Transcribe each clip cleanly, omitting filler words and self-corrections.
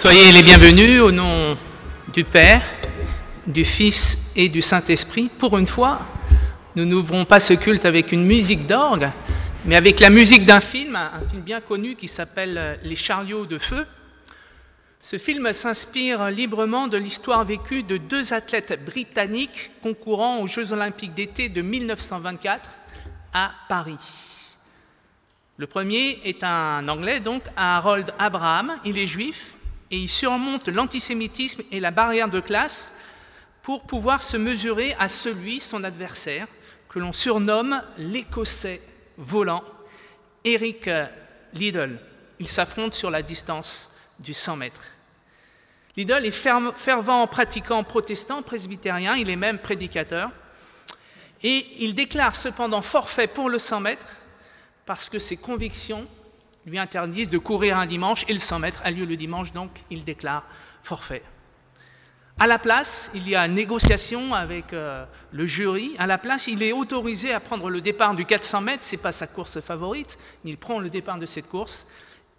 Soyez les bienvenus au nom du Père, du Fils et du Saint-Esprit. Pour une fois, nous n'ouvrons pas ce culte avec une musique d'orgue, mais avec la musique d'un film, un film bien connu qui s'appelle « Les chariots de feu ». Ce film s'inspire librement de l'histoire vécue de deux athlètes britanniques concourant aux Jeux olympiques d'été de 1924 à Paris. Le premier est un Anglais, donc Harold Abraham, il est juif et il surmonte l'antisémitisme et la barrière de classe pour pouvoir se mesurer à celui, son adversaire, que l'on surnomme l'Écossais volant, Eric Liddell. Ils s'affrontent sur la distance du 100 mètres. Liddell est fervent pratiquant protestant, presbytérien, il est même prédicateur, et il déclare cependant forfait pour le 100 mètres parce que ses convictions lui interdisent de courir un dimanche, et le 100 mètres a lieu le dimanche, donc il déclare forfait. À la place, il y a négociation avec le jury. À la place, il est autorisé à prendre le départ du 400 mètres, ce n'est pas sa course favorite, mais il prend le départ de cette course,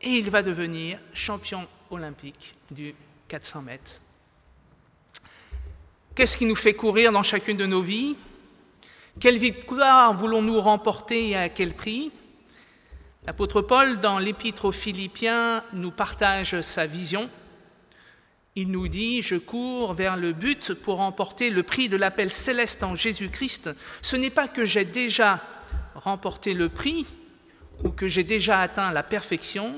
et il va devenir champion olympique du 400 mètres. Qu'est-ce qui nous fait courir dans chacune de nos vies? Quelle victoire voulons-nous remporter et à quel prix? L'apôtre Paul, dans l'Épître aux Philippiens, nous partage sa vision. Il nous dit « Je cours vers le but pour remporter le prix de l'appel céleste en Jésus-Christ. Ce n'est pas que j'ai déjà remporté le prix ou que j'ai déjà atteint la perfection,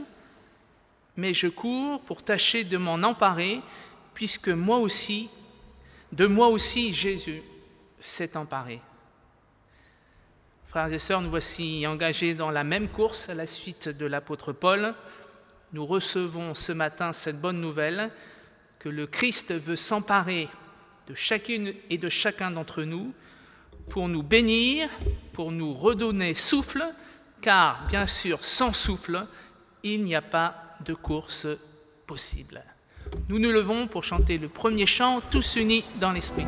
mais je cours pour tâcher de m'en emparer, puisque de moi aussi, Jésus s'est emparé. » Frères et sœurs, nous voici engagés dans la même course à la suite de l'apôtre Paul. Nous recevons ce matin cette bonne nouvelle que le Christ veut s'emparer de chacune et de chacun d'entre nous pour nous bénir, pour nous redonner souffle, car bien sûr, sans souffle, il n'y a pas de course possible. Nous nous levons pour chanter le premier chant, tous unis dans l'esprit.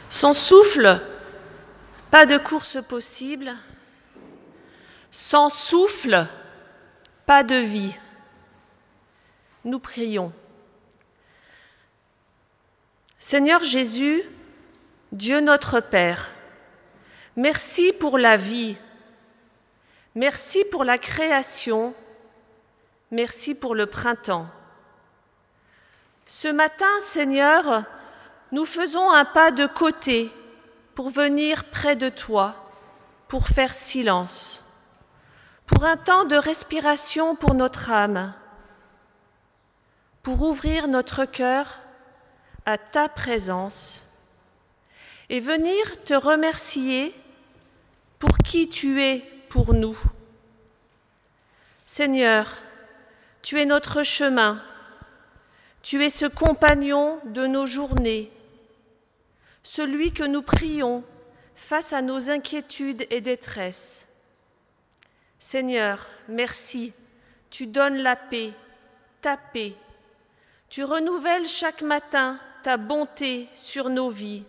Sans souffle, pas de course possible. Sans souffle, pas de vie. Nous prions. Seigneur Jésus, Dieu notre Père, merci pour la vie, merci pour la création, merci pour le printemps. Ce matin, Seigneur, nous faisons un pas de côté pour venir près de toi, pour faire silence, pour un temps de respiration pour notre âme, pour ouvrir notre cœur à ta présence et venir te remercier pour qui tu es pour nous. Seigneur, tu es notre chemin, tu es ce compagnon de nos journées, celui que nous prions face à nos inquiétudes et détresses. Seigneur, merci, tu donnes la paix, ta paix. Tu renouvelles chaque matin ta bonté sur nos vies.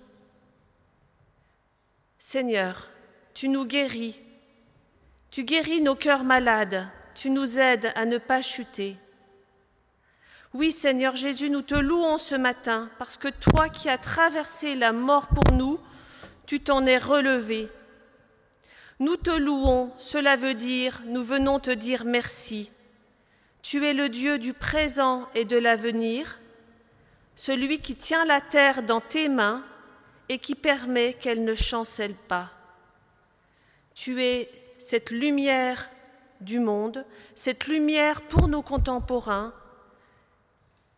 Seigneur, tu nous guéris. Tu guéris nos cœurs malades. Tu nous aides à ne pas chuter. Oui, Seigneur Jésus, nous te louons ce matin parce que toi qui as traversé la mort pour nous, tu t'en es relevé. Nous te louons, cela veut dire, nous venons te dire merci. Tu es le Dieu du présent et de l'avenir, celui qui tient la terre dans tes mains et qui permet qu'elle ne chancelle pas. Tu es cette lumière du monde, cette lumière pour nos contemporains,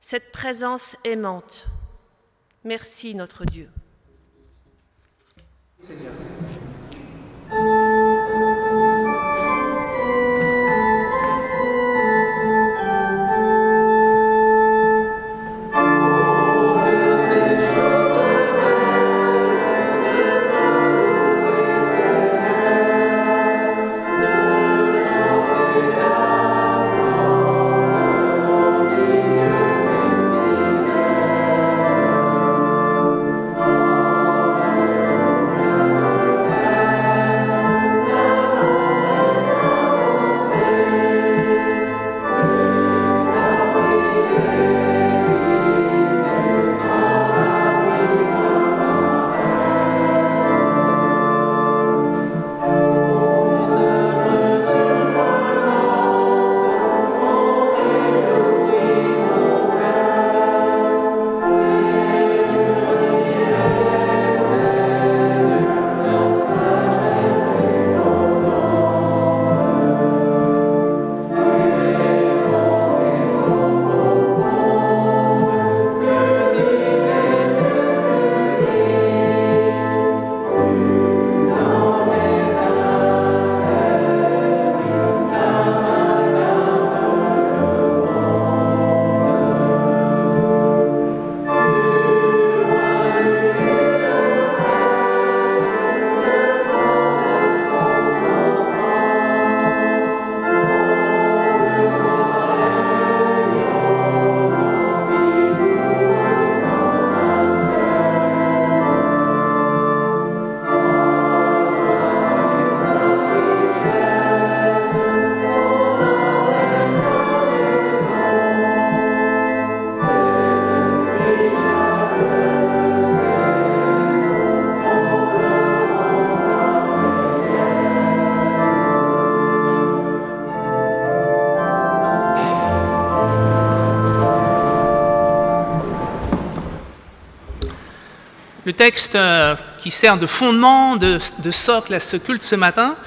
cette présence aimante. Merci notre Dieu. Seigneur. Le texte qui sert de fondement, de socle à ce culte ce matin,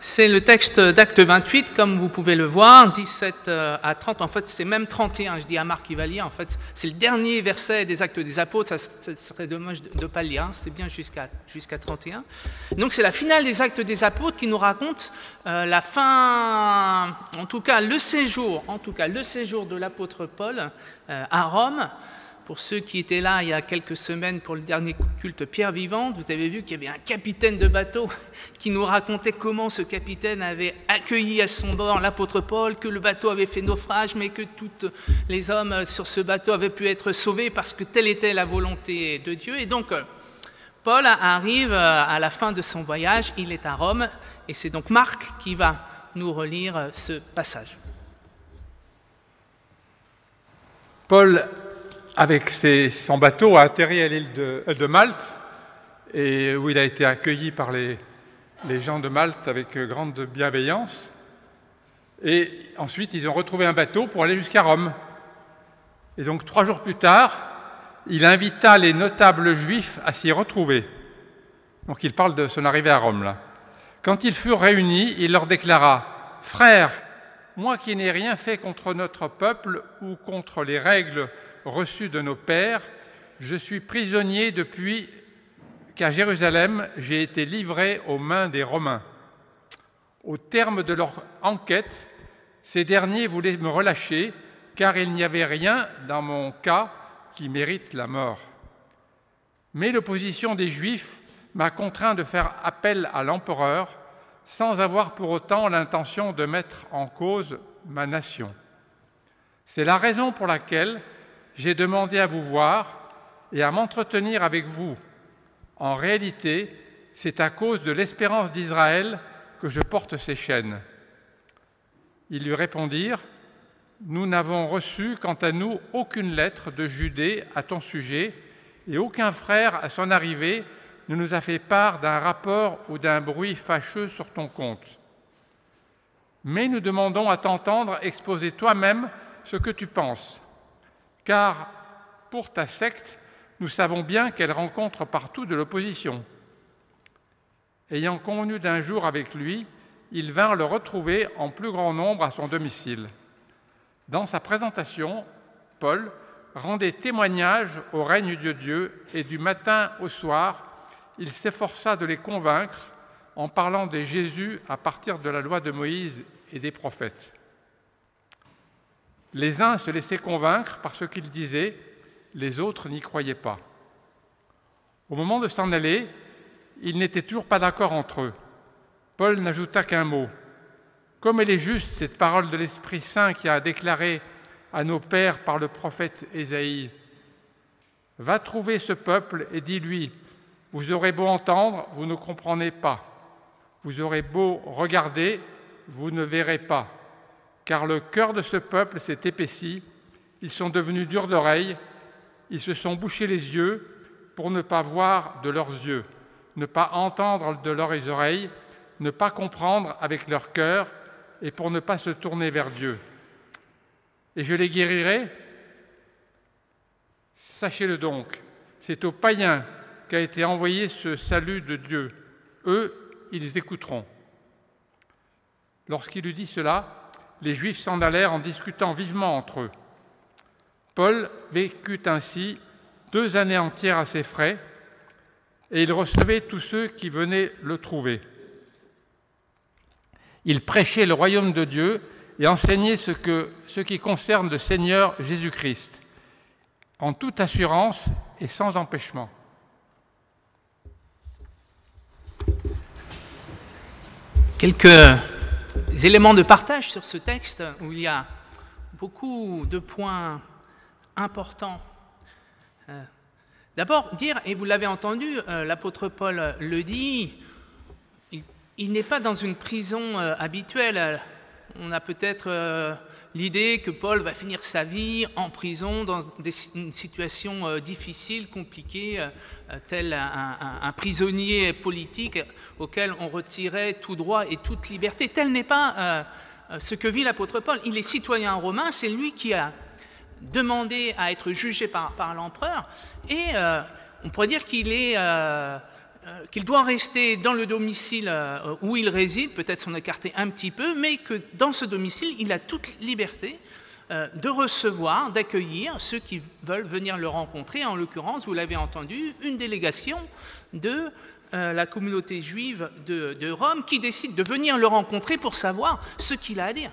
c'est le texte d'Acte 28, comme vous pouvez le voir, 17 à 30. En fait, c'est même 31, je dis à Marc, il va lire. En fait, c'est le dernier verset des Actes des Apôtres. Ça serait dommage de ne pas le lire, hein. C'est bien jusqu'à 31. Donc, c'est la finale des Actes des Apôtres qui nous raconte la fin, en tout cas le séjour de l'apôtre Paul à Rome. Pour ceux qui étaient là il y a quelques semaines pour le dernier culte Pierre Vivante, vous avez vu qu'il y avait un capitaine de bateau qui nous racontait comment ce capitaine avait accueilli à son bord l'apôtre Paul, que le bateau avait fait naufrage, mais que tous les hommes sur ce bateau avaient pu être sauvés parce que telle était la volonté de Dieu. Et donc, Paul arrive à la fin de son voyage, il est à Rome, et c'est donc Marc qui va nous relire ce passage. Paul, avec son bateau, a atterri à l'île de Malte, et où il a été accueilli par les gens de Malte avec grande bienveillance. Et ensuite, ils ont retrouvé un bateau pour aller jusqu'à Rome. Et donc, 3 jours plus tard, il invita les notables juifs à s'y retrouver. Donc, il parle de son arrivée à Rome, là. Quand ils furent réunis, il leur déclara « Frères, moi qui n'ai rien fait contre notre peuple ou contre les règles reçues de nos pères, je suis prisonnier depuis qu'à Jérusalem, j'ai été livré aux mains des Romains. Au terme de leur enquête, ces derniers voulaient me relâcher, car il n'y avait rien dans mon cas qui mérite la mort. Mais l'opposition des Juifs m'a contraint de faire appel à l'empereur, sans avoir pour autant l'intention de mettre en cause ma nation. C'est la raison pour laquelle j'ai demandé à vous voir et à m'entretenir avec vous. En réalité, c'est à cause de l'espérance d'Israël que je porte ces chaînes. » Ils lui répondirent : « Nous n'avons reçu, quant à nous, aucune lettre de Judée à ton sujet, et aucun frère, à son arrivée, ne nous a fait part d'un rapport ou d'un bruit fâcheux sur ton compte. Mais nous demandons à t'entendre exposer toi-même ce que tu penses, car pour ta secte, nous savons bien qu'elle rencontre partout de l'opposition. » Ayant convenu d'un jour avec lui, ils vinrent le retrouver en plus grand nombre à son domicile. Dans sa présentation, Paul, rendait témoignage au règne de Dieu, et du matin au soir, il s'efforça de les convaincre en parlant de Jésus à partir de la loi de Moïse et des prophètes. Les uns se laissaient convaincre par ce qu'il disait, les autres n'y croyaient pas. Au moment de s'en aller, ils n'étaient toujours pas d'accord entre eux. Paul n'ajouta qu'un mot. Comme elle est juste, cette parole de l'Esprit Saint qui a déclaré à nos pères par le prophète Ésaïe, « Va trouver ce peuple et dis-lui, vous aurez beau entendre, vous ne comprenez pas. Vous aurez beau regarder, vous ne verrez pas. Car le cœur de ce peuple s'est épaissi, ils sont devenus durs d'oreille, ils se sont bouchés les yeux pour ne pas voir de leurs yeux, ne pas entendre de leurs oreilles, ne pas comprendre avec leur cœur et pour ne pas se tourner vers Dieu. Et je les guérirai. Sachez-le donc, c'est aux païens qu'a été envoyé ce salut de Dieu. Eux, ils écouteront. » Lorsqu'il eut dit cela, les Juifs s'en allèrent en discutant vivement entre eux. Paul vécut ainsi 2 années entières à ses frais, et il recevait tous ceux qui venaient le trouver. Il prêchait le royaume de Dieu et enseignait ce qui concerne le Seigneur Jésus-Christ, en toute assurance et sans empêchement. Quelques éléments de partage sur ce texte où il y a beaucoup de points importants. D'abord, dire, et vous l'avez entendu, l'apôtre Paul le dit, il n'est pas dans une prison habituelle. On a peut-être l'idée que Paul va finir sa vie en prison dans une situation difficile, compliquée, tel un prisonnier politique auquel on retirait tout droit et toute liberté. Tel n'est pas ce que vit l'apôtre Paul. Il est citoyen romain, c'est lui qui a demandé à être jugé par l'empereur, et on pourrait dire qu'il doit rester dans le domicile où il réside, peut-être s'en écarter un petit peu, mais que dans ce domicile, il a toute liberté de recevoir, d'accueillir ceux qui veulent venir le rencontrer. En l'occurrence, vous l'avez entendu, une délégation de la communauté juive de Rome qui décide de venir le rencontrer pour savoir ce qu'il a à dire.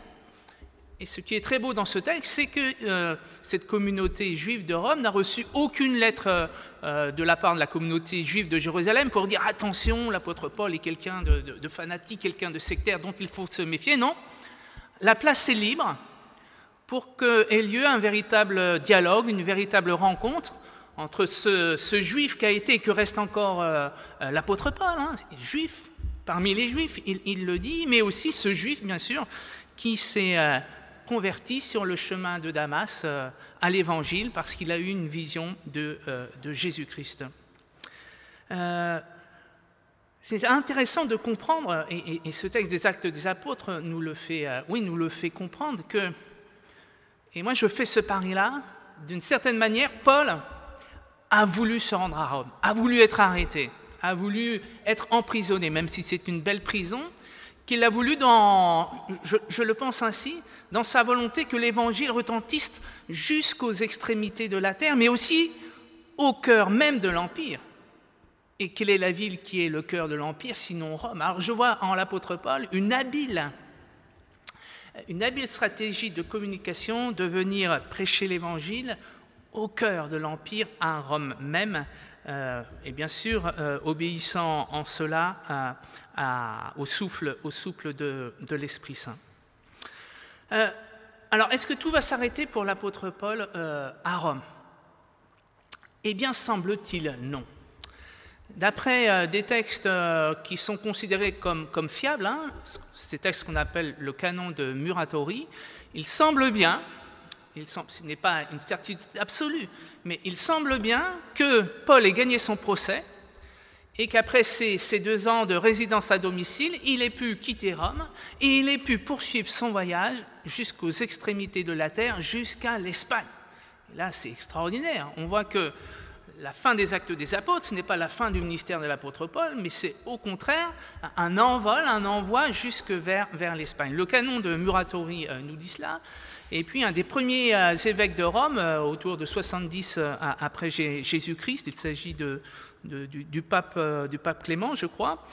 Et ce qui est très beau dans ce texte, c'est que cette communauté juive de Rome n'a reçu aucune lettre de la part de la communauté juive de Jérusalem pour dire « Attention, l'apôtre Paul est quelqu'un de fanatique, quelqu'un de sectaire dont il faut se méfier ». Non, la place est libre pour qu'ait lieu un véritable dialogue, une véritable rencontre entre ce juif qui a été et que reste encore l'apôtre Paul, juif, parmi les juifs, il le dit, mais aussi ce juif, bien sûr, qui s'est converti sur le chemin de Damas à l'Évangile parce qu'il a eu une vision de Jésus-Christ. C'est intéressant de comprendre, et ce texte des Actes des Apôtres nous le fait comprendre que, et moi je fais ce pari-là, d'une certaine manière, Paul a voulu se rendre à Rome, a voulu être arrêté, a voulu être emprisonné, même si c'est une belle prison, qu'il a voulu, je le pense ainsi, dans sa volonté que l'Évangile retentisse jusqu'aux extrémités de la terre, mais aussi au cœur même de l'Empire. Et quelle est la ville qui est le cœur de l'Empire, sinon Rome? Alors je vois en l'apôtre Paul une habile stratégie de communication de venir prêcher l'Évangile au cœur de l'Empire, à Rome même, et bien sûr obéissant en cela au souffle de l'Esprit Saint. Alors, est-ce que tout va s'arrêter pour l'apôtre Paul à Rome? Eh bien, semble-t-il, non. D'après des textes qui sont considérés comme fiables, ces textes qu'on appelle le canon de Muratori, il semble bien, ce n'est pas une certitude absolue, mais il semble bien que Paul ait gagné son procès et qu'après ces 2 ans de résidence à domicile, il ait pu quitter Rome et il ait pu poursuivre son voyage jusqu'aux extrémités de la terre, jusqu'à l'Espagne. Et là, c'est extraordinaire. On voit que la fin des Actes des Apôtres, ce n'est pas la fin du ministère de l'apôtre Paul, mais c'est au contraire un envol, un envoi jusque vers l'Espagne. Le canon de Muratori nous dit cela. Et puis un des premiers évêques de Rome, autour de 70 après Jésus-Christ, il s'agit du pape Clément, je crois,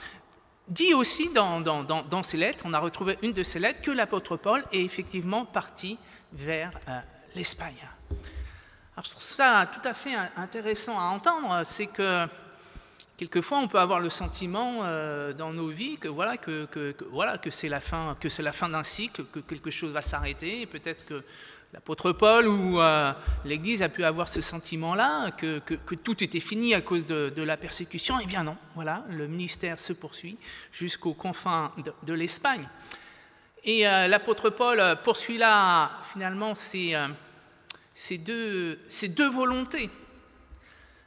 dit aussi dans ses lettres, on a retrouvé une de ses lettres, que l'apôtre Paul est effectivement parti vers l'Espagne. Alors, je trouve ça tout à fait intéressant à entendre, c'est que quelquefois on peut avoir le sentiment dans nos vies que c'est la fin d'un cycle, que quelque chose va s'arrêter, et peut-être que l'apôtre Paul ou l'Église a pu avoir ce sentiment-là, que tout était fini à cause de la persécution. Eh bien non, voilà, le ministère se poursuit jusqu'aux confins de l'Espagne. Et l'apôtre Paul poursuit là finalement ces deux volontés.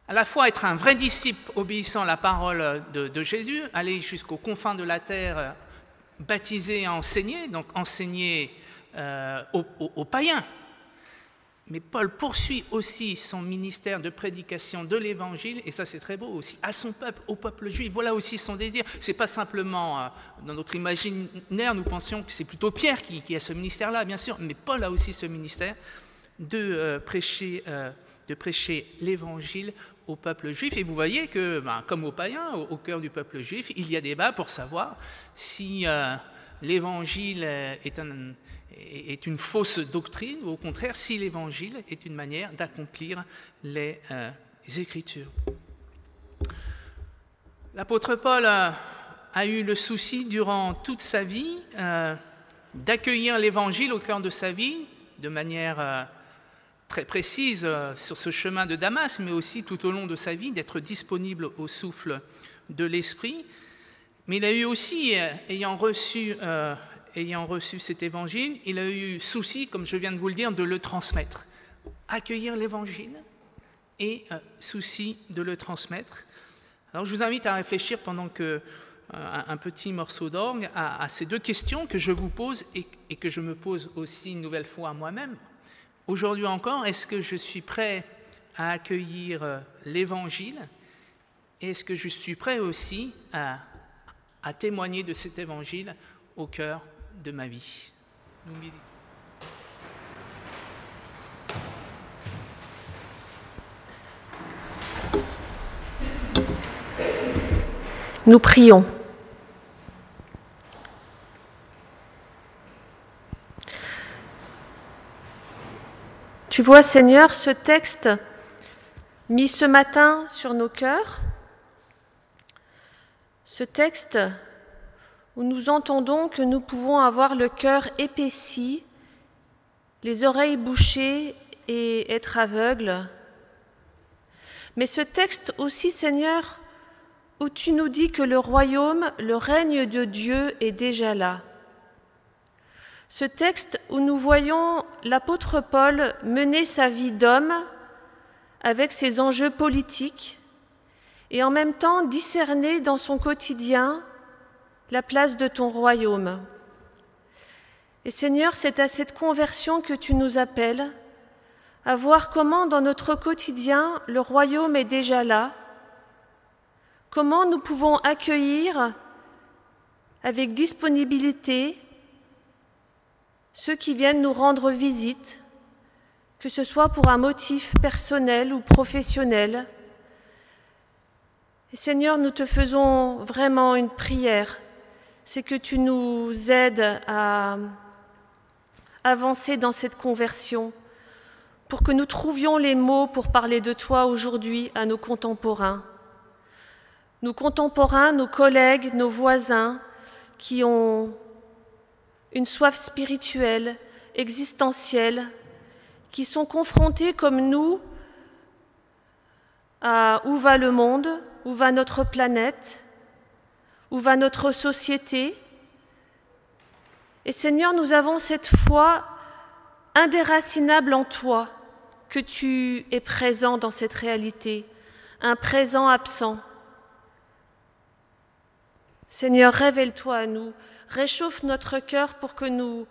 À la fois être un vrai disciple obéissant à la parole de Jésus, aller jusqu'aux confins de la terre, baptiser et enseigner, donc enseigner aux païens. Mais Paul poursuit aussi son ministère de prédication de l'Évangile, et ça c'est très beau aussi, à son peuple, au peuple juif. Voilà aussi son désir. C'est pas simplement, dans notre imaginaire, nous pensions que c'est plutôt Pierre qui a ce ministère-là, bien sûr, mais Paul a aussi ce ministère de prêcher l'Évangile au peuple juif. Et vous voyez que, comme aux païens, au cœur du peuple juif, il y a débat pour savoir si l'Évangile est une fausse doctrine, ou au contraire, si l'Évangile est une manière d'accomplir les Écritures. L'apôtre Paul a eu le souci durant toute sa vie d'accueillir l'Évangile au cœur de sa vie, de manière très précise sur ce chemin de Damas, mais aussi tout au long de sa vie, d'être disponible au souffle de l'Esprit. Mais il a eu aussi, ayant reçu cet évangile, il a eu souci, comme je viens de vous le dire, de le transmettre. Accueillir l'évangile et souci de le transmettre. Alors je vous invite à réfléchir pendant un petit morceau d'orgue à ces deux questions que je vous pose et que je me pose aussi une nouvelle fois à moi-même. Aujourd'hui encore, est-ce que je suis prêt à accueillir l'évangile? Et est-ce que je suis prêt aussi à témoigner de cet évangile au cœur de ma vie? Nous prions. Tu vois, Seigneur, ce texte mis ce matin sur nos cœurs, ce texte où nous entendons que nous pouvons avoir le cœur épaissi, les oreilles bouchées et être aveugles. Mais ce texte aussi, Seigneur, où tu nous dis que le royaume, le règne de Dieu est déjà là. Ce texte où nous voyons l'apôtre Paul mener sa vie d'homme avec ses enjeux politiques et en même temps discerner dans son quotidien la place de ton royaume. Et Seigneur, c'est à cette conversion que tu nous appelles, à voir comment dans notre quotidien le royaume est déjà là, comment nous pouvons accueillir avec disponibilité ceux qui viennent nous rendre visite, que ce soit pour un motif personnel ou professionnel. Et Seigneur, nous te faisons vraiment une prière, c'est que tu nous aides à avancer dans cette conversion, pour que nous trouvions les mots pour parler de toi aujourd'hui à nos contemporains. Nos contemporains, nos collègues, nos voisins qui ont une soif spirituelle, existentielle, qui sont confrontés comme nous à où va le monde, où va notre planète, où va notre société. Et Seigneur, nous avons cette foi indéracinable en toi, que tu es présent dans cette réalité, un présent absent. Seigneur, révèle-toi à nous, réchauffe notre cœur pour que nous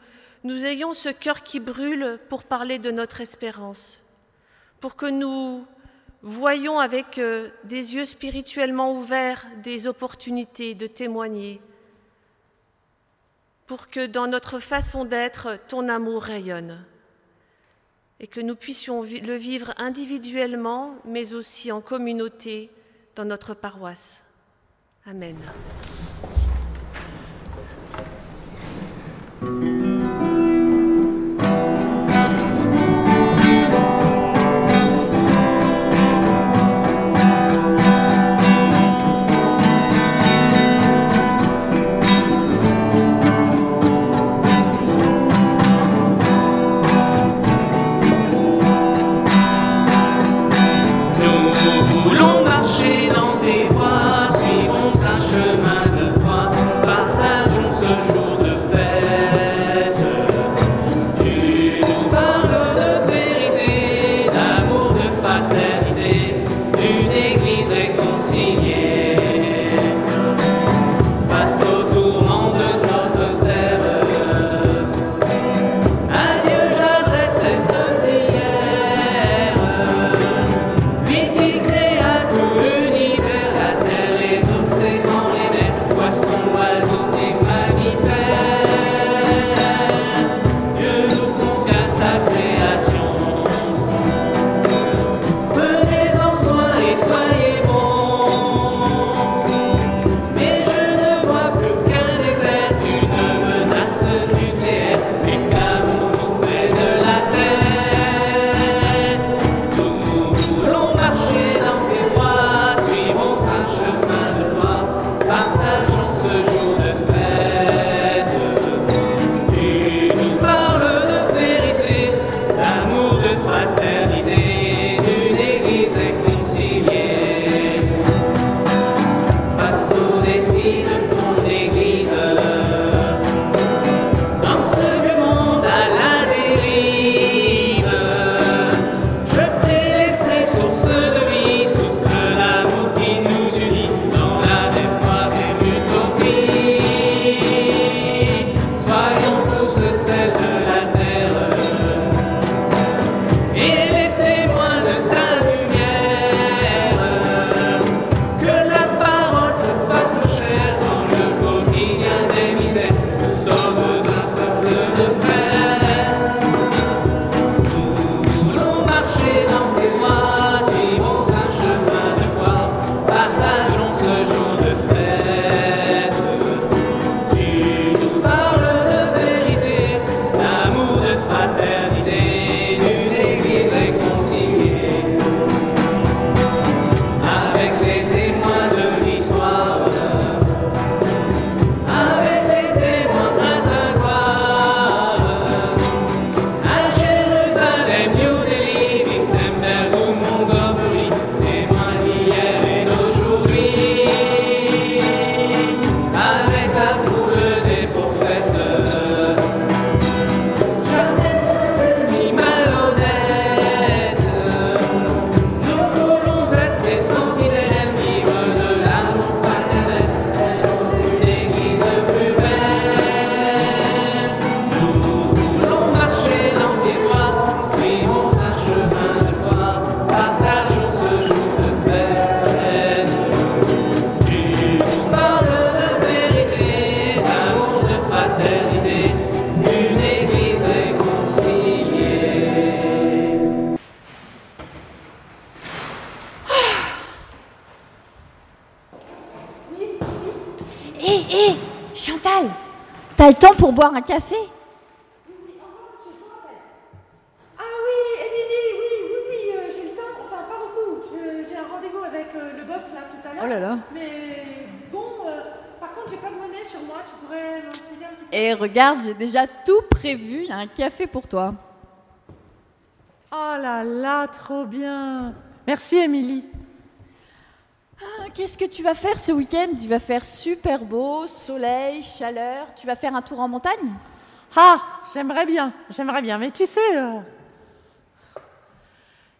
ayons ce cœur qui brûle pour parler de notre espérance, pour que nous Voyons avec des yeux spirituellement ouverts des opportunités de témoigner, pour que dans notre façon d'être, ton amour rayonne et que nous puissions le vivre individuellement, mais aussi en communauté dans notre paroisse. Amen. Chantal, t'as le temps pour boire un café? Ah oui, Émilie, oui, j'ai le temps, enfin pas beaucoup. J'ai un rendez-vous avec le boss là tout à l'heure. Oh là là. Mais bon, par contre, j'ai pas de monnaie sur moi, tu pourrais m'en filer un petit peu? Et regarde, j'ai déjà tout prévu, il y a un café pour toi. Oh là là, trop bien. Merci, Émilie. Ah, qu'est-ce que tu vas faire ce week-end? Il va faire super beau, soleil, chaleur. Tu vas faire un tour en montagne? Ah, j'aimerais bien. Mais tu sais,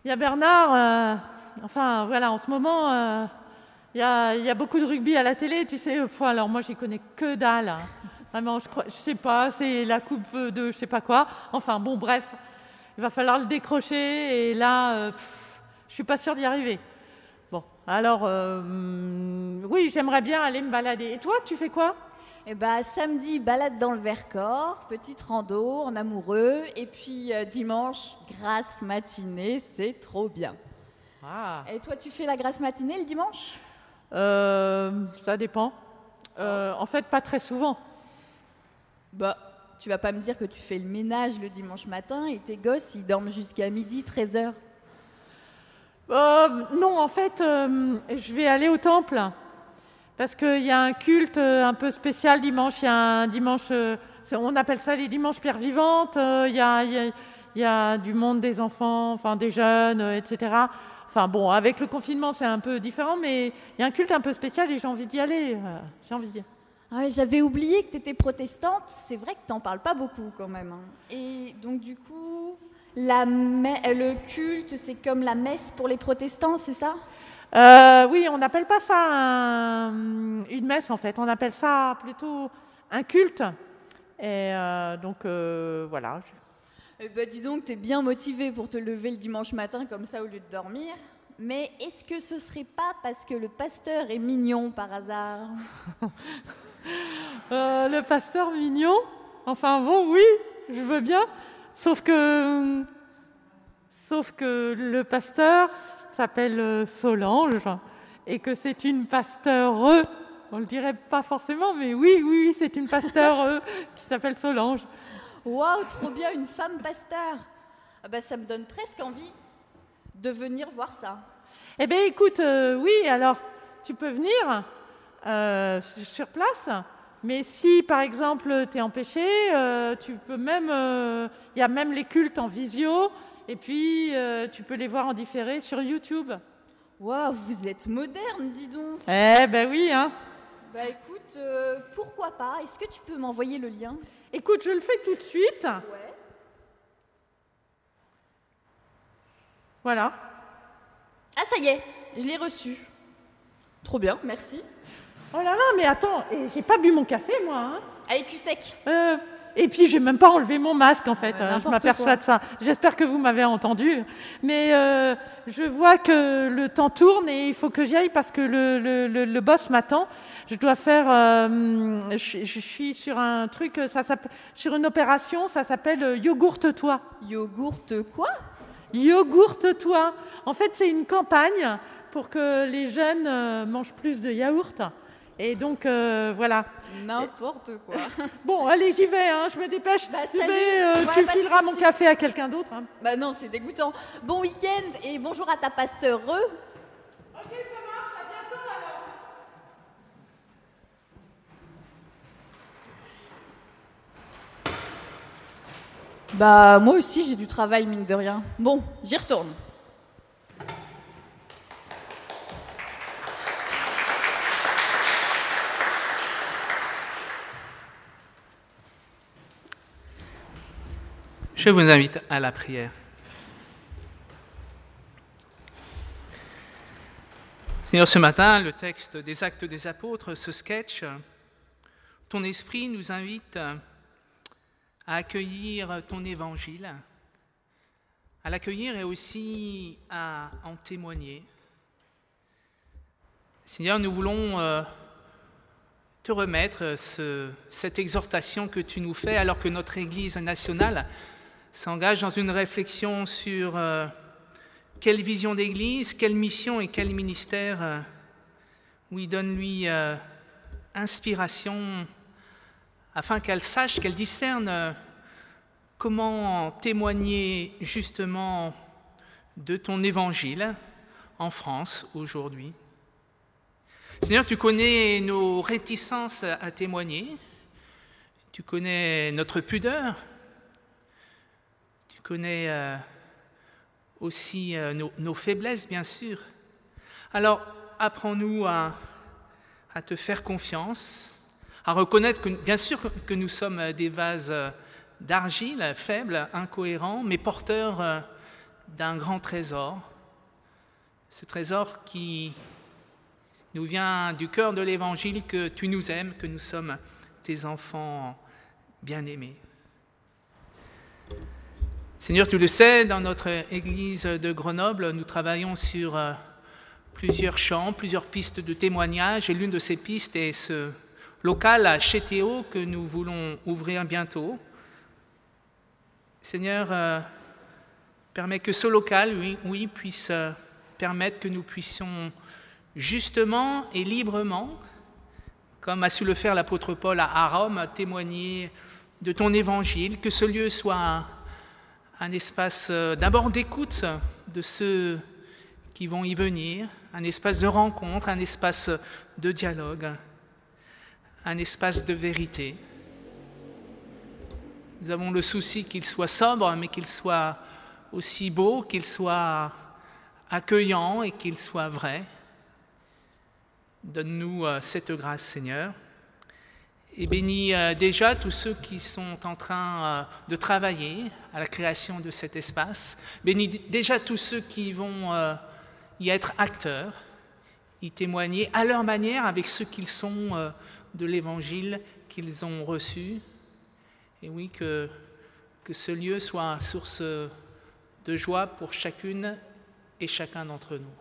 il y a Bernard, enfin voilà, en ce moment, il y a beaucoup de rugby à la télé, tu sais. Alors moi, j'y connais que dalle. Hein. Vraiment, je sais pas, c'est la coupe de je sais pas quoi. Enfin bon, bref, il va falloir le décrocher. Et là, Je suis pas sûre d'y arriver. Bon, alors, oui, j'aimerais bien aller me balader. Et toi, tu fais quoi? Eh ben, samedi, balade dans le Vercors, petite rando en amoureux, et puis dimanche, grasse matinée, c'est trop bien. Ah. Et toi, tu fais la grasse matinée le dimanche? Ça dépend. En fait, pas très souvent. Bah, tu vas pas me dire que tu fais le ménage le dimanche matin et tes gosses, ils dorment jusqu'à midi, 13h. Non, en fait, je vais aller au temple. Parce qu'il y a un culte un peu spécial dimanche. Il y a un dimanche, on appelle ça les dimanches pierres vivantes. Il y a du monde des enfants, enfin des jeunes, etc. Enfin bon, avec le confinement, c'est un peu différent, mais il y a un culte un peu spécial et j'ai envie d'y aller. J'ai envie d'y aller. Ouais, j'avais oublié que tu étais protestante. C'est vrai que tu n'en parles pas beaucoup quand même. Hein. Et donc du coup, le culte, c'est comme la messe pour les protestants, c'est ça? Oui, on n'appelle pas ça une messe en fait, on appelle ça plutôt un culte. Et donc voilà. Eh ben, dis donc, t'es bien motivé pour te lever le dimanche matin comme ça au lieu de dormir. Mais est-ce que ce serait pas parce que le pasteur est mignon par hasard? Le pasteur mignon? Enfin bon, oui, je veux bien. Sauf que le pasteur s'appelle Solange et que c'est une pasteure. On le dirait pas forcément, mais oui, c'est une pasteure qui s'appelle Solange. Waouh, trop bien, une femme pasteur. Ah bah, ça me donne presque envie de venir voir ça. Eh bien, écoute, oui, alors, tu peux venir sur place, mais si, par exemple, tu es empêché, tu peux même... Il y a même les cultes en visio, et puis tu peux les voir en différé sur YouTube. Waouh, vous êtes moderne, dis donc. Eh ben oui, hein. Bah écoute, pourquoi pas? Est-ce que tu peux m'envoyer le lien? Écoute, je le fais tout de suite. Ouais. Voilà. Ah, ça y est, je l'ai reçu. Trop bien, merci. Oh là là, mais attends, j'ai pas bu mon café, moi. Hein. Allez, cul sec. Et puis, j'ai même pas enlevé mon masque, en fait. Je N'importe m'aperçois quoi. de ça. J'espère que vous m'avez entendu. Mais je vois que le temps tourne et il faut que j'y aille parce que le boss m'attend. Je dois faire... je suis sur un truc, sur une opération, ça s'appelle Yogourte-toi. Yogourte quoi? Yogourte-toi. En fait, c'est une campagne pour que les jeunes mangent plus de yaourt. Et donc, voilà. N'importe quoi. Bon, allez, j'y vais, hein, je me dépêche. Bah, salut. Mais, Ouais, tu pas de fileras mon souci. café à quelqu'un d'autre. Hein. Bah non, c'est dégoûtant. Bon week-end et bonjour à ta pasteure. Ok, ça marche, à bientôt alors. Bah moi aussi j'ai du travail mine de rien. Bon, j'y retourne. Je vous invite à la prière. Seigneur, ce matin, le texte des Actes des Apôtres, ce sketch, ton esprit nous invite à accueillir ton évangile, à l'accueillir et aussi à en témoigner. Seigneur, nous voulons te remettre cette exhortation que tu nous fais alors que notre Église nationale s'engage dans une réflexion sur quelle vision d'Église, quelle mission et quel ministère lui donne-lui inspiration afin qu'elle sache, qu'elle discerne comment témoigner justement de ton évangile en France aujourd'hui. Seigneur, tu connais nos réticences à témoigner, tu connais notre pudeur, tu connais aussi nos faiblesses, bien sûr. Alors, apprends-nous à te faire confiance, à reconnaître que, bien sûr que nous sommes des vases d'argile, faibles, incohérents, mais porteurs d'un grand trésor. Ce trésor qui nous vient du cœur de l'Évangile, que tu nous aimes, que nous sommes tes enfants bien-aimés. Seigneur, tu le sais, dans notre église de Grenoble, nous travaillons sur plusieurs champs, plusieurs pistes de témoignages, et l'une de ces pistes est ce local à Chétéo que nous voulons ouvrir bientôt. Seigneur, permets que ce local, oui, puisse permettre que nous puissions justement et librement, comme a su le faire l'apôtre Paul à Rome, témoigner de ton évangile, que ce lieu soit un espace d'abord d'écoute de ceux qui vont y venir, un espace de rencontre, un espace de dialogue, un espace de vérité. Nous avons le souci qu'il soit sobre, mais qu'il soit aussi beau, qu'il soit accueillant et qu'il soit vrai. Donne-nous cette grâce, Seigneur. Et bénis déjà tous ceux qui sont en train de travailler à la création de cet espace. Bénis déjà tous ceux qui vont y être acteurs, y témoigner à leur manière avec ce qu'ils sont de l'Évangile qu'ils ont reçu. Et oui, que ce lieu soit source de joie pour chacune et chacun d'entre nous.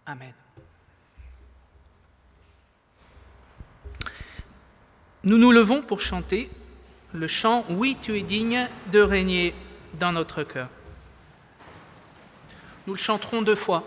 Amen. Nous nous levons pour chanter le chant « Oui, tu es digne de régner dans notre cœur ». Nous le chanterons 2 fois.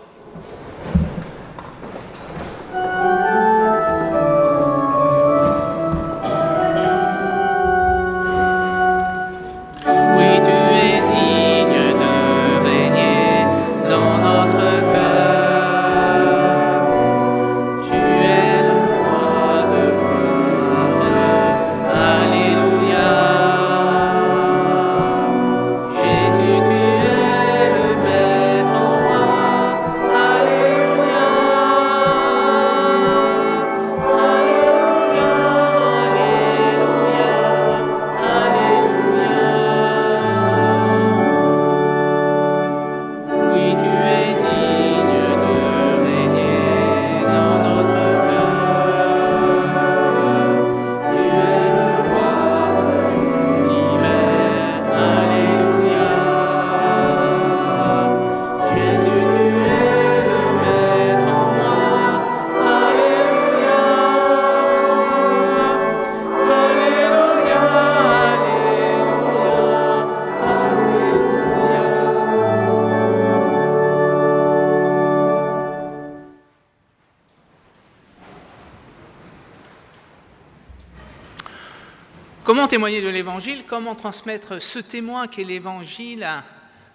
Comment témoigner de l'Évangile? Comment transmettre ce témoin qu'est l'Évangile à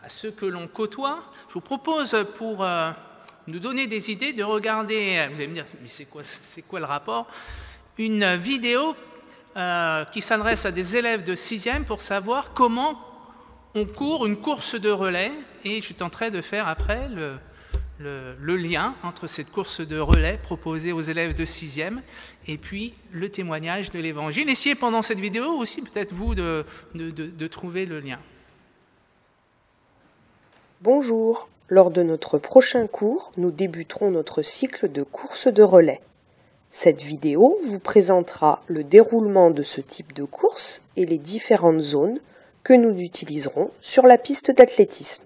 ceux que l'on côtoie? Je vous propose, pour nous donner des idées, de regarder, vous allez me dire, mais c'est quoi le rapport? Une vidéo qui s'adresse à des élèves de 6e pour savoir comment on court une course de relais. Et je tenterai de faire après le lien entre cette course de relais proposée aux élèves de 6e et puis le témoignage de l'Évangile. Essayez pendant cette vidéo aussi, peut-être vous, de trouver le lien. Bonjour. Lors de notre prochain cours, nous débuterons notre cycle de course de relais. Cette vidéo vous présentera le déroulement de ce type de course et les différentes zones que nous utiliserons sur la piste d'athlétisme.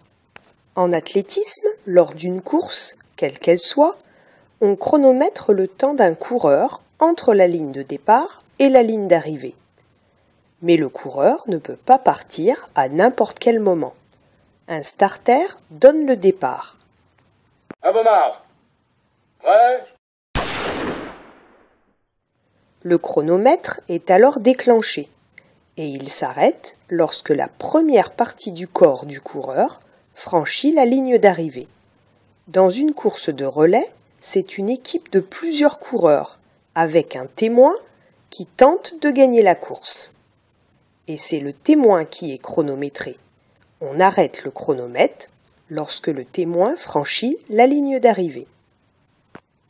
En athlétisme, lors d'une course, quelle qu'elle soit, on chronomètre le temps d'un coureur entre la ligne de départ et la ligne d'arrivée. Mais le coureur ne peut pas partir à n'importe quel moment. Un starter donne le départ. Prêt ? Le chronomètre est alors déclenché et il s'arrête lorsque la première partie du corps du coureur franchit la ligne d'arrivée. Dans une course de relais, c'est une équipe de plusieurs coureurs, avec un témoin qui tente de gagner la course. Et c'est le témoin qui est chronométré. On arrête le chronomètre lorsque le témoin franchit la ligne d'arrivée.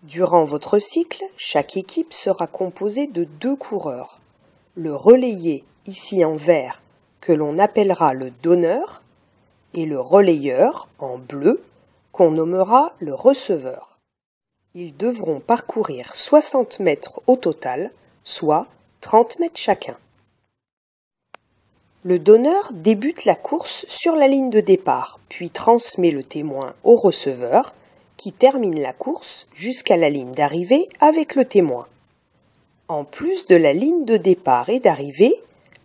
Durant votre cycle, chaque équipe sera composée de 2 coureurs. Le relayé, ici en vert, que l'on appellera le donneur, et le relayeur, en bleu, qu'on nommera le receveur. Ils devront parcourir 60 mètres au total, soit 30 mètres chacun. Le donneur débute la course sur la ligne de départ, puis transmet le témoin au receveur, qui termine la course jusqu'à la ligne d'arrivée avec le témoin. En plus de la ligne de départ et d'arrivée,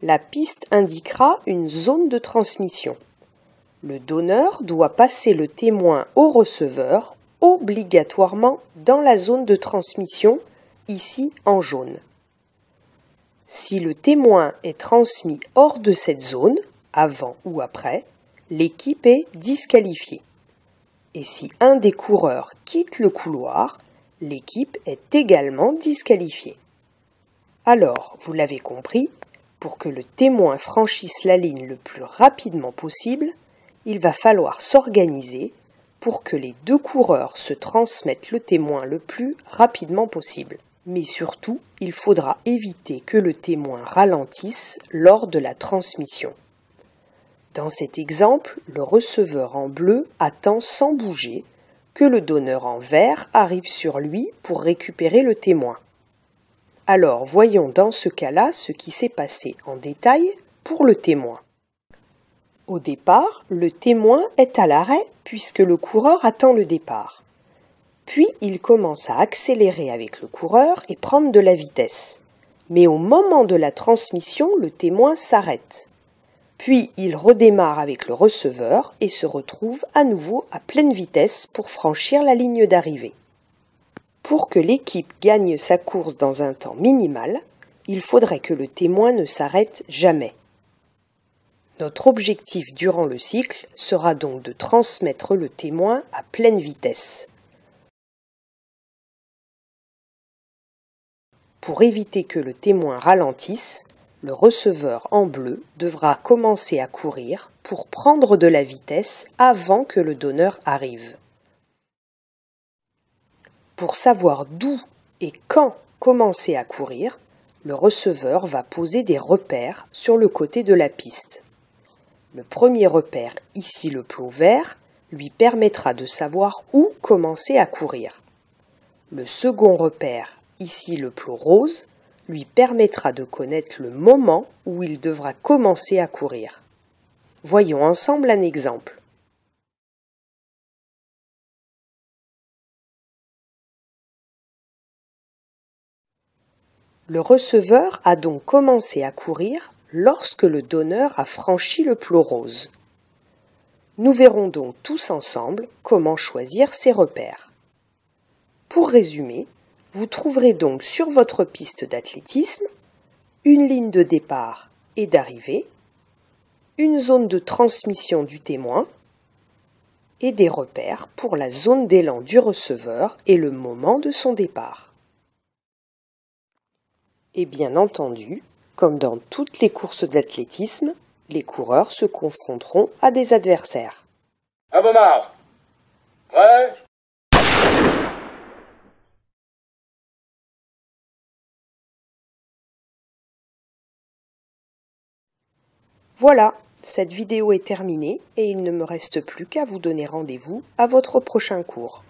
la piste indiquera une zone de transmission. Le donneur doit passer le témoin au receveur obligatoirement dans la zone de transmission, ici en jaune. Si le témoin est transmis hors de cette zone, avant ou après, l'équipe est disqualifiée. Et si un des coureurs quitte le couloir, l'équipe est également disqualifiée. Alors, vous l'avez compris, pour que le témoin franchisse la ligne le plus rapidement possible, il va falloir s'organiser pour que les deux coureurs se transmettent le témoin le plus rapidement possible. Mais surtout, il faudra éviter que le témoin ralentisse lors de la transmission. Dans cet exemple, le receveur en bleu attend sans bouger que le donneur en vert arrive sur lui pour récupérer le témoin. Alors, voyons dans ce cas-là ce qui s'est passé en détail pour le témoin. Au départ, le témoin est à l'arrêt puisque le coureur attend le départ. Puis, il commence à accélérer avec le coureur et prendre de la vitesse. Mais au moment de la transmission, le témoin s'arrête. Puis, il redémarre avec le receveur et se retrouve à nouveau à pleine vitesse pour franchir la ligne d'arrivée. Pour que l'équipe gagne sa course dans un temps minimal, il faudrait que le témoin ne s'arrête jamais. Notre objectif durant le cycle sera donc de transmettre le témoin à pleine vitesse. Pour éviter que le témoin ralentisse, le receveur en bleu devra commencer à courir pour prendre de la vitesse avant que le donneur arrive. Pour savoir d'où et quand commencer à courir, le receveur va poser des repères sur le côté de la piste. Le premier repère, ici le plot vert, lui permettra de savoir où commencer à courir. Le second repère, ici le plot rose, lui permettra de connaître le moment où il devra commencer à courir. Voyons ensemble un exemple. Le receveur a donc commencé à courir lorsque le donneur a franchi le plot rose. Nous verrons donc tous ensemble comment choisir ces repères. Pour résumer, vous trouverez donc sur votre piste d'athlétisme une ligne de départ et d'arrivée, une zone de transmission du témoin et des repères pour la zone d'élan du receveur et le moment de son départ. Et bien entendu, comme dans toutes les courses d'athlétisme, les coureurs se confronteront à des adversaires. À vos marques. Prêt ? Voilà, cette vidéo est terminée et il ne me reste plus qu'à vous donner rendez-vous à votre prochain cours.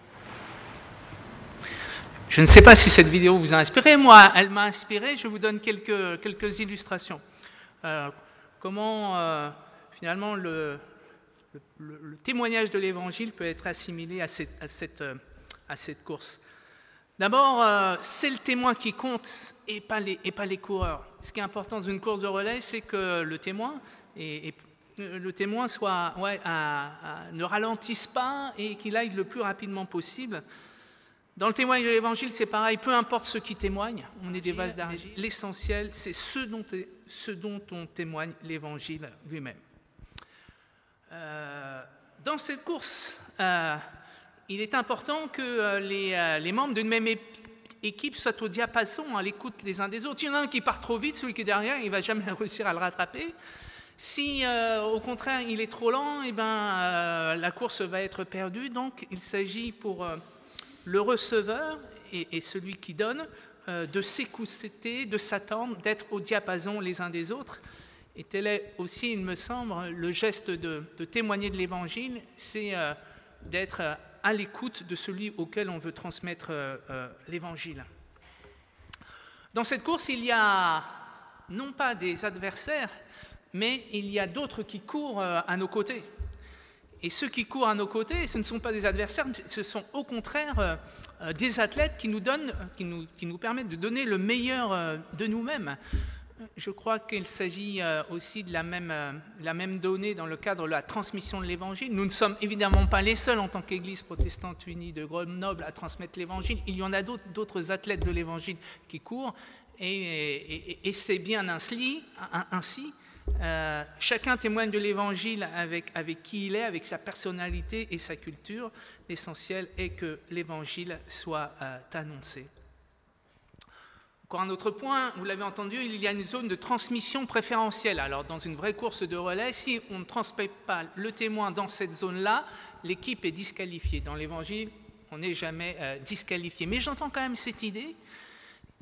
Je ne sais pas si cette vidéo vous a inspiré. Moi, elle m'a inspiré. Je vous donne quelques illustrations. Comment, finalement, le témoignage de l'Évangile peut être assimilé à cette course. D'abord, c'est le témoin qui compte et pas les coureurs. Ce qui est important dans une course de relais, c'est que le témoin ne ralentisse pas et qu'il aille le plus rapidement possible. Dans le témoignage de l'Évangile, c'est pareil, peu importe ceux qui témoignent, on est des vases d'argile. L'essentiel, c'est ce dont on témoigne l'Évangile lui-même. Dans cette course, il est important que les membres d'une même équipe soient au diapason, à l'écoute les uns des autres. S'il y en a un qui part trop vite, celui qui est derrière, il ne va jamais réussir à le rattraper. Si, au contraire, il est trop lent, la course va être perdue. Donc, il s'agit pour le receveur et celui qui donne de s'écouter, de s'attendre, d'être au diapason les uns des autres. Et tel est aussi, il me semble, le geste de témoigner de l'Évangile, c'est d'être à l'écoute de celui auquel on veut transmettre l'Évangile. Dans cette course, il y a non pas des adversaires, mais il y a d'autres qui courent à nos côtés. Et ceux qui courent à nos côtés, ce ne sont pas des adversaires, ce sont au contraire des athlètes qui nous permettent de donner le meilleur de nous-mêmes. Je crois qu'il s'agit aussi de la même donnée dans le cadre de la transmission de l'Évangile. Nous ne sommes évidemment pas les seuls en tant qu'Église protestante unie de Grenoble à transmettre l'Évangile. Il y en a d'autres athlètes de l'Évangile qui courent, et c'est bien ainsi. Chacun témoigne de l'Évangile avec qui il est, avec sa personnalité et sa culture. L'essentiel est que l'Évangile soit annoncé. Encore un autre point, vous l'avez entendu, il y a une zone de transmission préférentielle. Alors dans une vraie course de relais, si on ne transmet pas le témoin dans cette zone-là, l'équipe est disqualifiée. Dans l'Évangile, on n'est jamais disqualifié. Mais j'entends quand même cette idée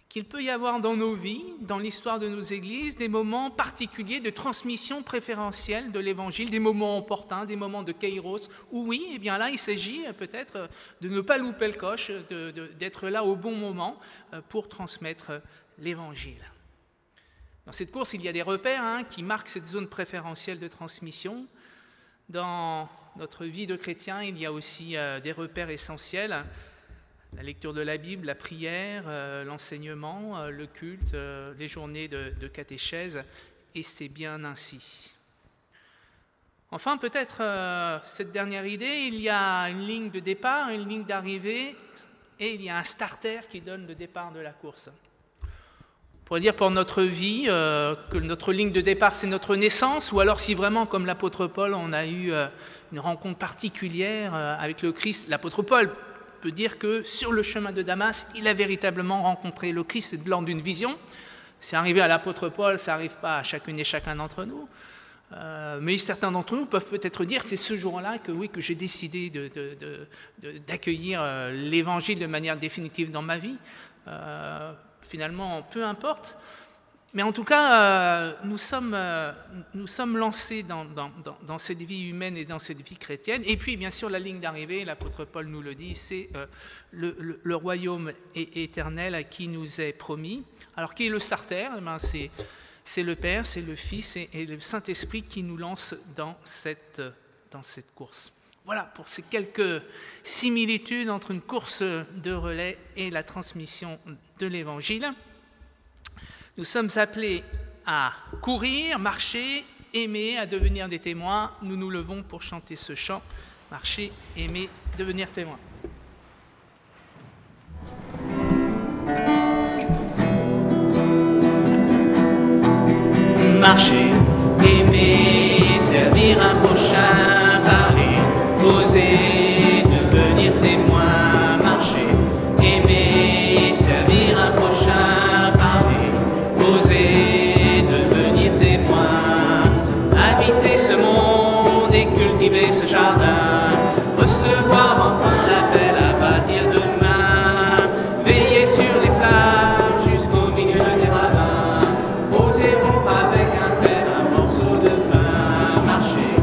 qu'il peut y avoir dans nos vies, dans l'histoire de nos églises, des moments particuliers de transmission préférentielle de l'Évangile, des moments opportuns, des moments de kairos, où oui, eh bien là, il s'agit peut-être de ne pas louper le coche, d'être là au bon moment pour transmettre l'Évangile. Dans cette course, il y a des repères qui marquent cette zone préférentielle de transmission. Dans notre vie de chrétien, il y a aussi des repères essentiels. La lecture de la Bible, la prière, l'enseignement, le culte, les journées de catéchèse, et c'est bien ainsi. Enfin, peut-être cette dernière idée, il y a une ligne de départ, une ligne d'arrivée, et il y a un starter qui donne le départ de la course. On pourrait dire pour notre vie que notre ligne de départ, c'est notre naissance, ou alors si vraiment, comme l'apôtre Paul, on a eu une rencontre particulière avec le Christ, l'apôtre Paul peut dire que sur le chemin de Damas, il a véritablement rencontré le Christ, c'est de l'ordre d'une vision. C'est arrivé à l'apôtre Paul, ça n'arrive pas à chacune et chacun d'entre nous. Mais certains d'entre nous peuvent peut-être dire que c'est ce jour-là que j'ai décidé d'accueillir l'Évangile de manière définitive dans ma vie. Finalement, peu importe. Mais en tout cas, nous sommes lancés dans cette vie humaine et dans cette vie chrétienne. Et puis, bien sûr, la ligne d'arrivée, l'apôtre Paul nous le dit, c'est le royaume éternel qui nous est promis. Alors, qui est le starter ? C'est le Père, c'est le Fils et le Saint-Esprit qui nous lance dans cette course. Voilà pour ces quelques similitudes entre une course de relais et la transmission de l'Évangile. Nous sommes appelés à courir, marcher, aimer, à devenir des témoins. Nous nous levons pour chanter ce chant. Marcher, aimer, devenir témoins. Marcher, aimer, servir un prochain, parler, oser, devenir témoin. Marcher, aimer, servir un prochain, parler, oser, devenir témoin. Habiter ce monde et cultiver ce jardin, recevoir enfin l'appel à bâtir demain, veiller sur les flammes jusqu'au milieu des ravins, oser rompre avec un fer, un morceau de pain. Marcher,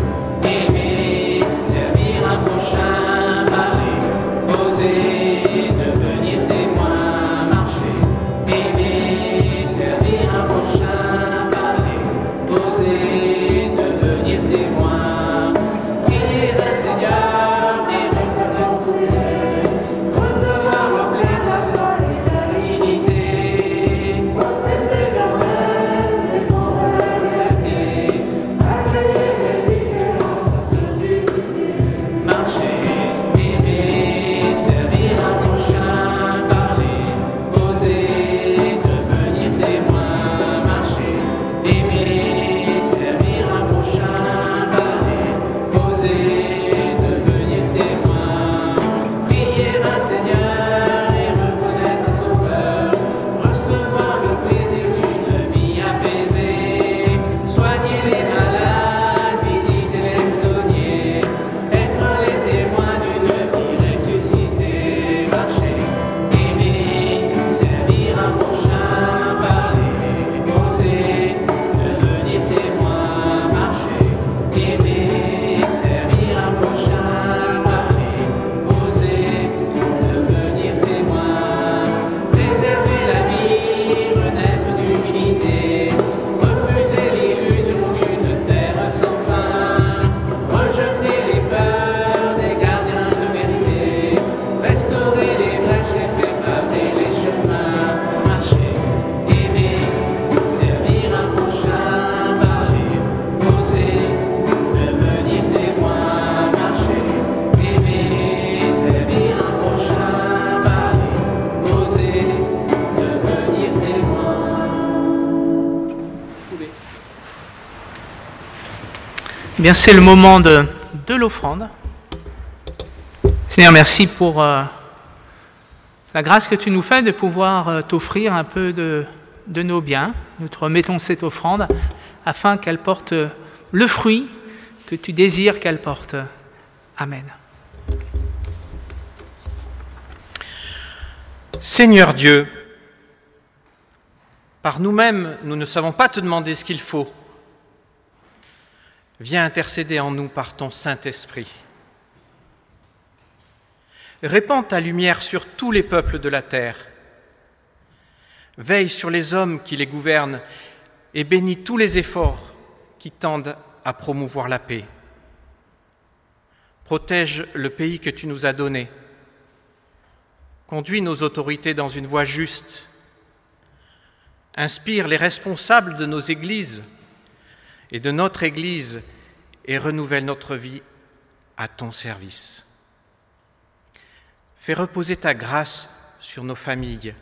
Bien, c'est le moment de l'offrande. Seigneur, merci pour la grâce que tu nous fais de pouvoir t'offrir un peu de nos biens. Nous te remettons cette offrande afin qu'elle porte le fruit que tu désires qu'elle porte. Amen. Seigneur Dieu, par nous-mêmes, nous ne savons pas te demander ce qu'il faut. Viens intercéder en nous par ton Saint-Esprit. Répands ta lumière sur tous les peuples de la terre. Veille sur les hommes qui les gouvernent et bénis tous les efforts qui tendent à promouvoir la paix. Protège le pays que tu nous as donné. Conduis nos autorités dans une voie juste. Inspire les responsables de nos églises et de notre Église et renouvelle notre vie à ton service. Fais reposer ta grâce sur nos familles,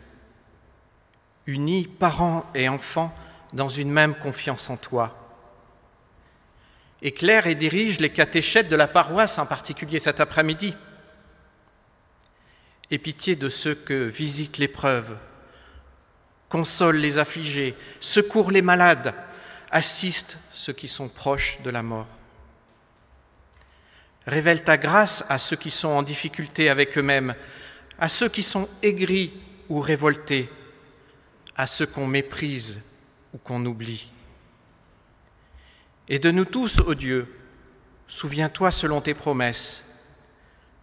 unis parents et enfants dans une même confiance en toi. Éclaire et dirige les catéchètes de la paroisse, en particulier cet après-midi. Aie pitié de ceux que visite l'épreuve, console les affligés, secours les malades, assiste ceux qui sont proches de la mort. Révèle ta grâce à ceux qui sont en difficulté avec eux-mêmes, à ceux qui sont aigris ou révoltés, à ceux qu'on méprise ou qu'on oublie. Et de nous tous, ô Dieu, souviens-toi selon tes promesses,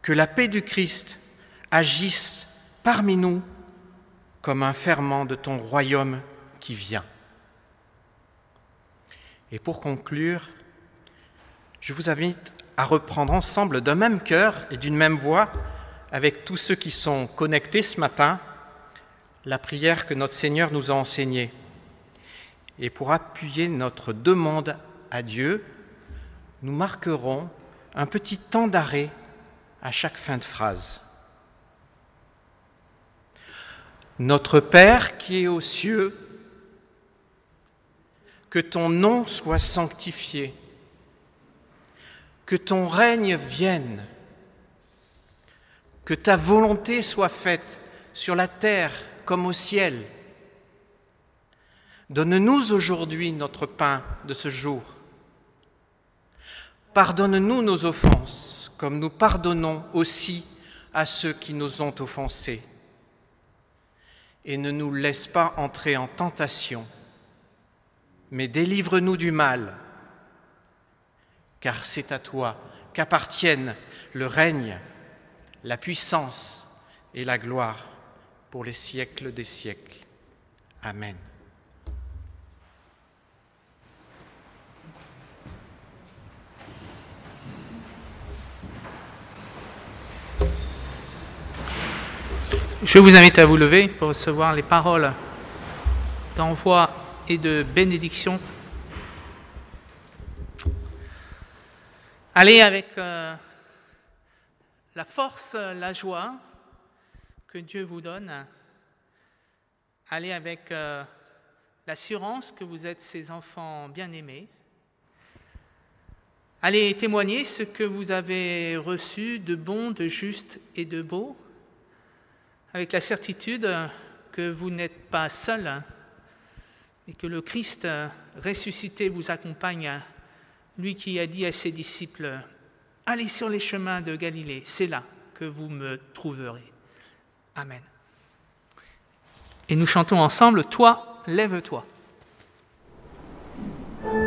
que la paix du Christ agisse parmi nous comme un ferment de ton royaume qui vient. Et pour conclure, je vous invite à reprendre ensemble d'un même cœur et d'une même voix, avec tous ceux qui sont connectés ce matin, la prière que notre Seigneur nous a enseignée. Et pour appuyer notre demande à Dieu, nous marquerons un petit temps d'arrêt à chaque fin de phrase. Notre Père qui es aux cieux, que ton nom soit sanctifié, que ton règne vienne, que ta volonté soit faite sur la terre comme au ciel. Donne-nous aujourd'hui notre pain de ce jour. Pardonne-nous nos offenses, comme nous pardonnons aussi à ceux qui nous ont offensés. Et ne nous laisse pas entrer en tentation, mais délivre-nous du mal, car c'est à toi qu'appartiennent le règne, la puissance et la gloire pour les siècles des siècles. Amen. Je vous invite à vous lever pour recevoir les paroles d'envoi et de bénédiction. Allez avec la force, la joie que Dieu vous donne. Allez avec l'assurance que vous êtes ses enfants bien-aimés. Allez témoigner ce que vous avez reçu de bon, de juste et de beau, avec la certitude que vous n'êtes pas seul et que le Christ ressuscité vous accompagne, lui qui a dit à ses disciples « Allez sur les chemins de Galilée, c'est là que vous me trouverez. » Amen. Et nous chantons ensemble « Toi, lève-toi ». Toi,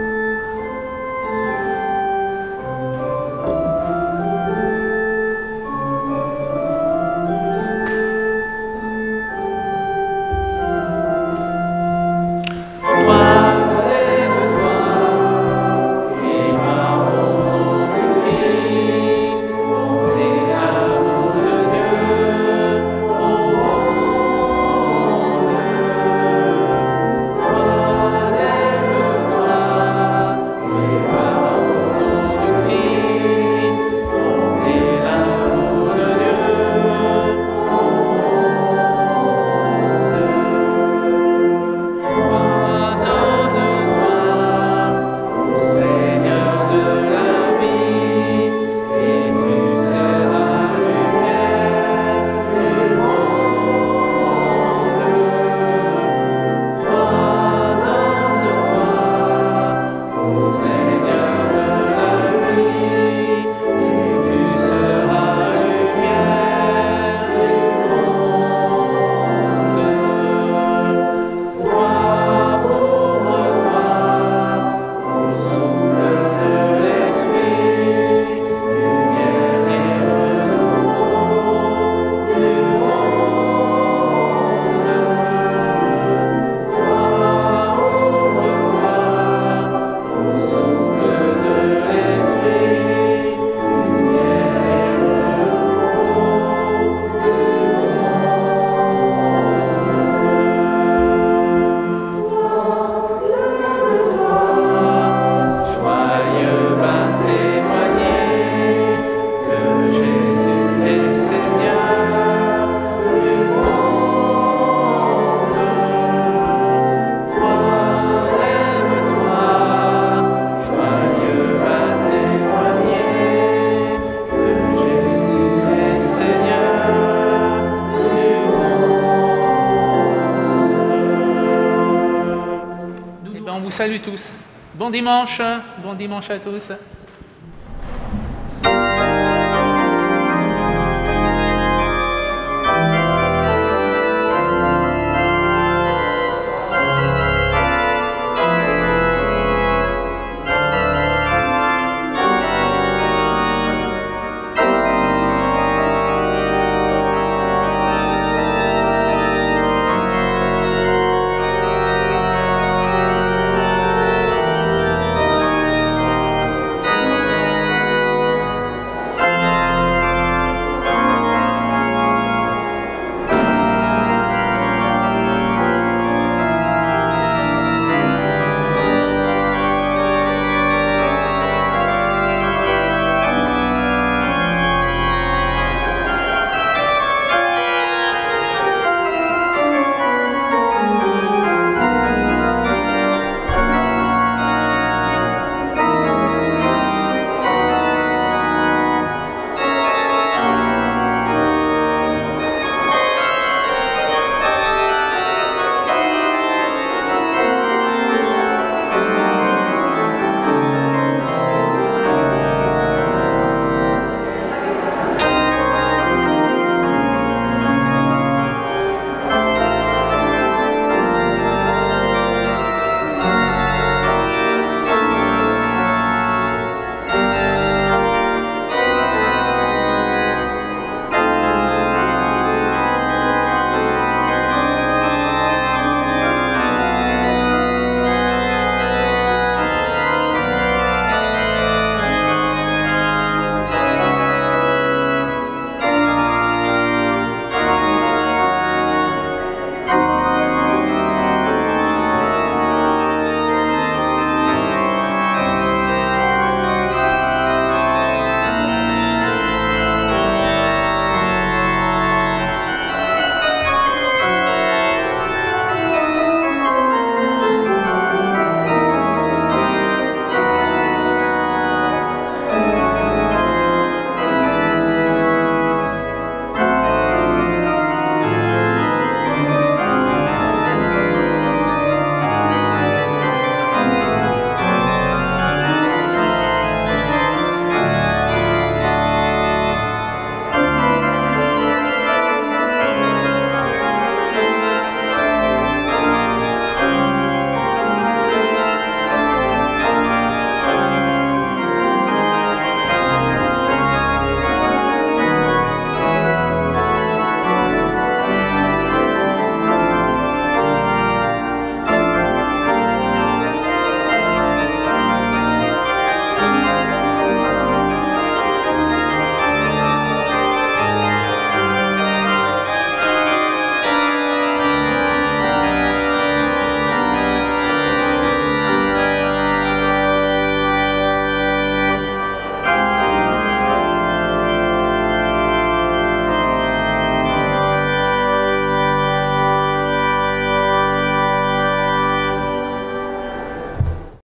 salue tous. Bon dimanche à tous.